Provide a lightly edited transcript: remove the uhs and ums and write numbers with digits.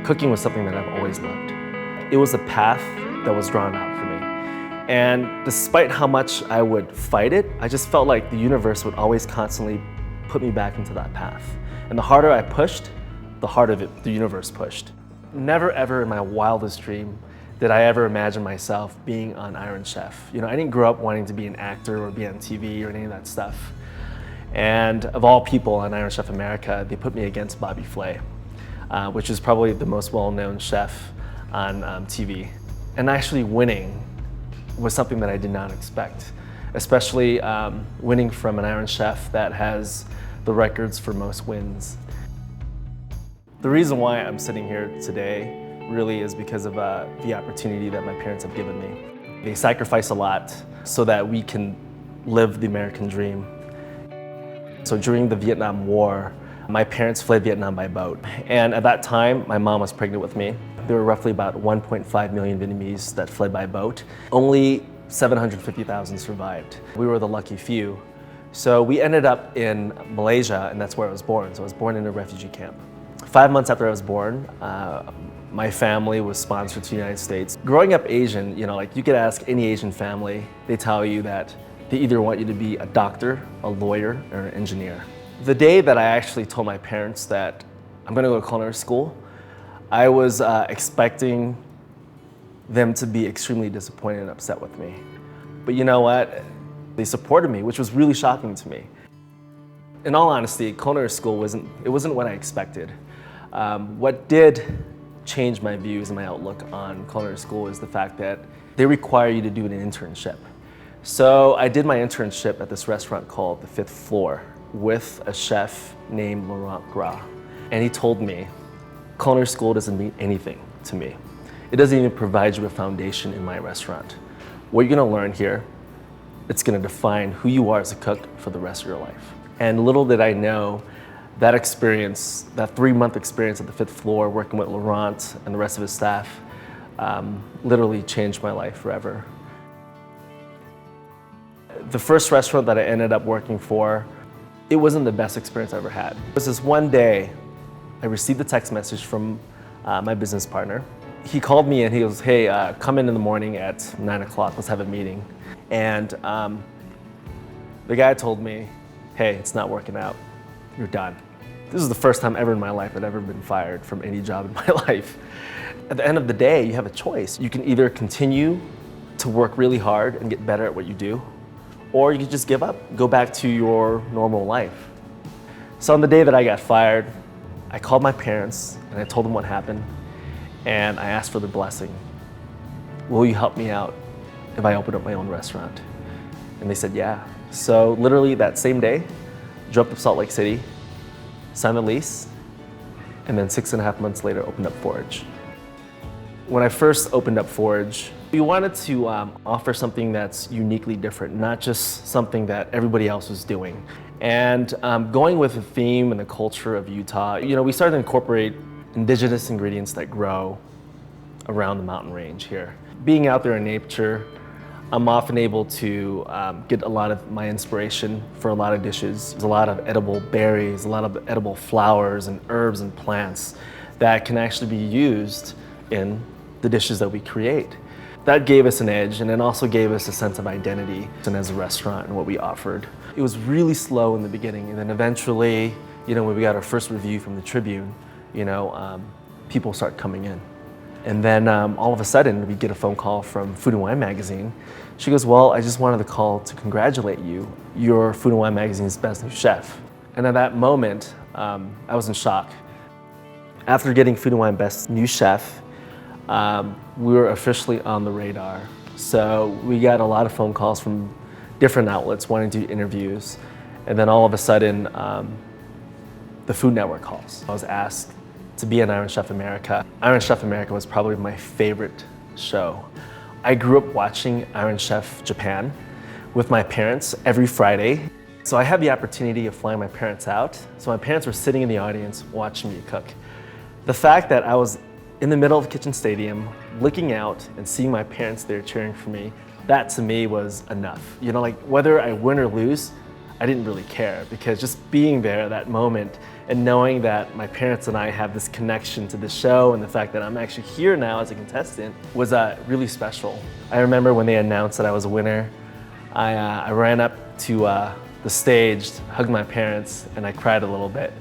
Cooking was something that I've always loved. It was a path that was drawn out for me. And despite how much I would fight it, I just felt like the universe would always constantly put me back into that path. And the harder I pushed, the harder the universe pushed. Never ever in my wildest dream did I ever imagine myself being on Iron Chef. I didn't grow up wanting to be an actor or be on TV or any of that stuff. And of all people on Iron Chef America, they put me against Bobby Flay, which is probably the most well-known chef on TV. And actually winning was something that I did not expect, especially winning from an Iron Chef that has the records for most wins. The reason why I'm sitting here today really is because of the opportunity that my parents have given me. They sacrifice a lot so that we can live the American dream. So during the Vietnam War, my parents fled Vietnam by boat. And at that time, my mom was pregnant with me. There were roughly about 1.5 million Vietnamese that fled by boat. Only 750,000 survived. We were the lucky few. So we ended up in Malaysia, and that's where I was born. So I was born in a refugee camp. 5 months after I was born, my family was sponsored to the United States. Growing up Asian, you could ask any Asian family, they tell you that they either want you to be a doctor, a lawyer, or an engineer. The day that I actually told my parents that I'm gonna go to culinary school, I was expecting them to be extremely disappointed and upset with me. But you know what? They supported me, which was really shocking to me. In all honesty, culinary school wasn't what I expected. What did change my views and my outlook on culinary school is the fact that they require you to do an internship. So I did my internship at this restaurant called the Fifth Floor with a chef named Laurent Gras. And he told me, culinary school doesn't mean anything to me. It doesn't even provide you a foundation in my restaurant. What you're gonna learn here, it's gonna define who you are as a cook for the rest of your life. And little did I know, that experience, that 3-month experience at the Fifth Floor, working with Laurent and the rest of his staff, literally changed my life forever. The first restaurant that I ended up working for, it wasn't the best experience I ever had. It was this one day, I received a text message from my business partner. He called me and he goes, hey, come in the morning at 9 o'clock, let's have a meeting. And the guy told me, hey, it's not working out, you're done. This is the first time ever in my life I'd ever been fired from any job in my life. At the end of the day, you have a choice. You can either continue to work really hard and get better at what you do, or you can just give up, go back to your normal life. So on the day that I got fired, I called my parents and I told them what happened, and I asked for their blessing. Will you help me out if I open up my own restaurant? And they said, yeah. So literally that same day, drove up to Salt Lake City, signed the lease, and then 6.5 months later opened up Forage. When I first opened up Forage, we wanted to offer something that's uniquely different, not just something that everybody else was doing. And going with the theme and the culture of Utah, we started to incorporate indigenous ingredients that grow around the mountain range here. Being out there in nature, I'm often able to get a lot of my inspiration for a lot of dishes. There's a lot of edible berries, a lot of edible flowers and herbs and plants that can actually be used in the dishes that we create. That gave us an edge, and it also gave us a sense of identity and as a restaurant and what we offered. It was really slow in the beginning, and then eventually, when we got our first review from the Tribune, people start coming in. And then all of a sudden, we get a phone call from Food and Wine magazine. She goes, well, I just wanted to call to congratulate you. You're Food and Wine magazine's best new chef. And at that moment, I was in shock. After getting Food and Wine best new chef, we were officially on the radar. So we got a lot of phone calls from different outlets wanting to do interviews. And then all of a sudden, the Food Network calls. I was asked to be on Iron Chef America. Iron Chef America was probably my favorite show. I grew up watching Iron Chef Japan with my parents every Friday. So I had the opportunity of flying my parents out. So my parents were sitting in the audience watching me cook. The fact that I was in the middle of the kitchen stadium, looking out and seeing my parents there cheering for me, that to me was enough. Whether I win or lose, I didn't really care, because just being there at that moment And knowing that my parents and I have this connection to the show and the fact that I'm actually here now as a contestant was really special. I remember when they announced that I was a winner, I ran up to the stage, hugged my parents, and I cried a little bit.